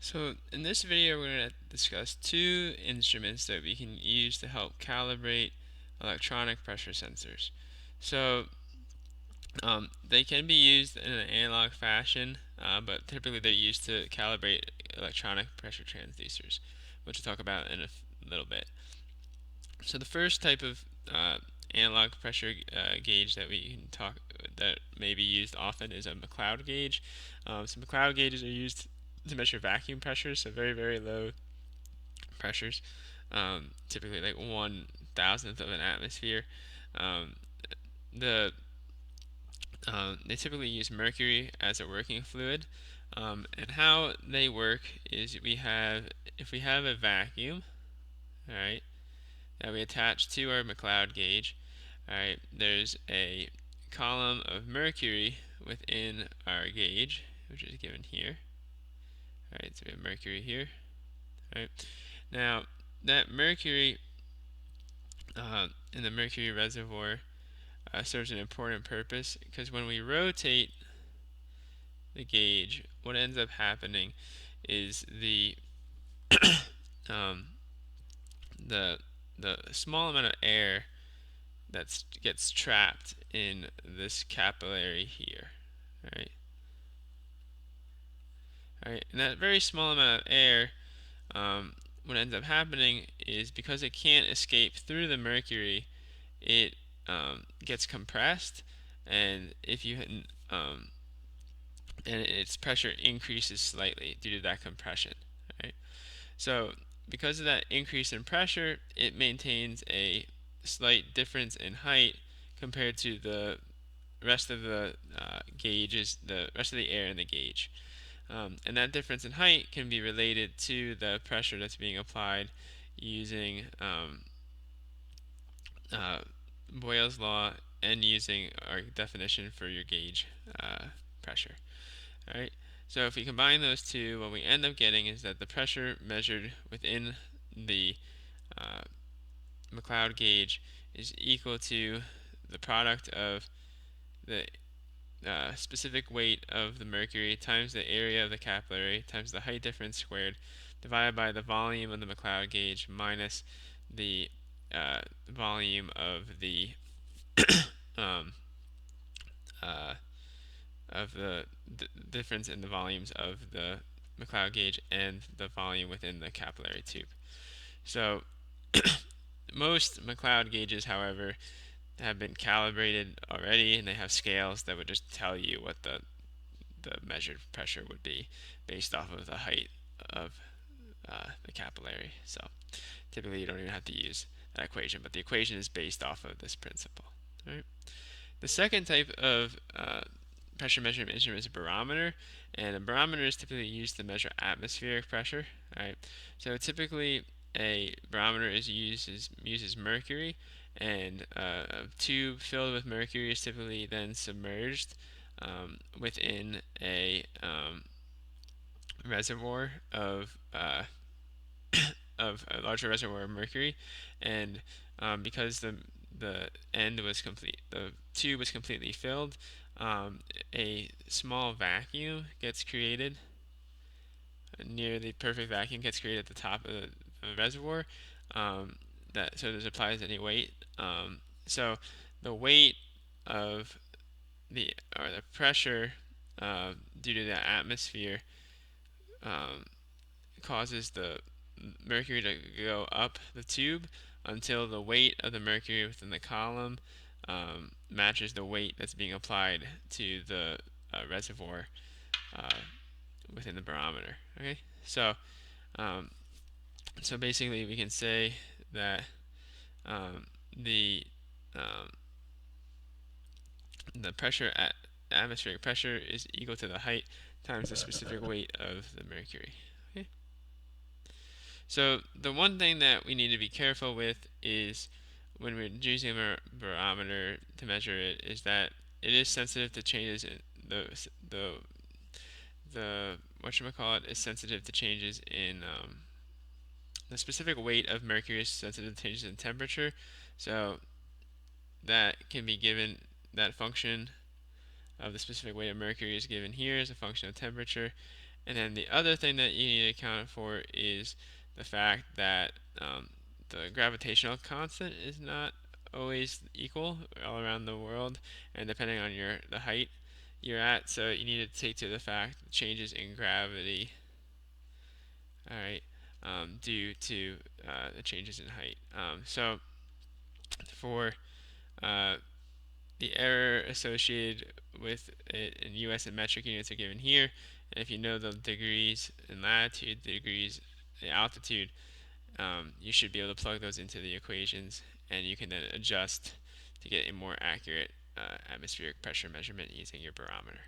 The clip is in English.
So in this video we're going to discuss two instruments that we can use to help calibrate electronic pressure sensors. So they can be used in an analog fashion, but typically they're used to calibrate electronic pressure transducers, which we'll talk about in a little bit. So the first type of analog pressure gauge that we can talk that may be used often is a Mcleod gauge. So Mcleod gauges are used to measure vacuum pressures, so very low pressures, typically like 1,000th of an atmosphere. Um, the They typically use mercury as a working fluid, and how they work is if we have a vacuum, all right, that we attach to our Mcleod gauge, all right, there's a column of mercury within our gauge, which is given here. All right, so we have mercury here. All right, now that mercury in the mercury reservoir serves an important purpose because when we rotate the gauge, what ends up happening is um, the the small amount of air that gets trapped in this capillary here. Right, all right, and that very small amount of air, what ends up happening is because it can't escape through the mercury, it gets compressed, and if you um, and its pressure increases slightly due to that compression. Right, so because of that increase in pressure, it maintains a slight difference in height compared to the rest of the gauges, the rest of the air in the gauge. And that difference in height can be related to the pressure that's being applied using uh, Boyle's law and using our definition for your gauge pressure. All right. So if we combine those two, what we end up getting is that the pressure measured within the uh, Mcleod gauge is equal to the product of the specific weight of the mercury times the area of the capillary times the height difference squared divided by the volume of the Mcleod gauge minus the volume of the um, uh, difference in the volumes of the Mcleod gauge and the volume within the capillary tube. So most Mcleod gauges, however, have been calibrated already, and they have scales that would just tell you what the measured pressure would be based off of the height of the capillary. So typically you don't even have to use that equation, but the equation is based off of this principle. All right. The second type of pressure measurement instrument is a barometer, and a barometer is typically used to measure atmospheric pressure. All right. So typically a barometer uses mercury, and a tube filled with mercury is typically then submerged within a reservoir of a larger reservoir of mercury, and because the end was complete, the tube was completely filled, a small vacuum gets created. Near the perfect vacuum gets created at the top of the reservoir. That so this applies any weight. So the weight of the pressure due to the atmosphere causes the mercury to go up the tube until the weight of the mercury within the column matches the weight that's being applied to the reservoir uh, within the barometer. Okay, um, so basically we can say that um, the um, the pressure at atmospheric pressure is equal to the height times the specific weight of the mercury. Okay. So the one thing that we need to be careful with is when we're using a barometer to measure it is that it is sensitive to changes in the whatchamacallit is sensitive to changes in the specific weight of mercury is sensitive to changes in temperature. So that can be given, that function of the specific weight of mercury is given here as a function of temperature, And then the other thing that you need to account for is the fact that the gravitational constant is not always equal all around the world, and depending on the height you're at, so you need to take to the fact changes in gravity, all right, due to the changes in height. So for uh, the error associated with it in US and metric units are given here. And if you know the degrees in latitude, the degrees in altitude, you should be able to plug those into the equations, and you can then adjust to get a more accurate atmospheric pressure measurement using your barometer.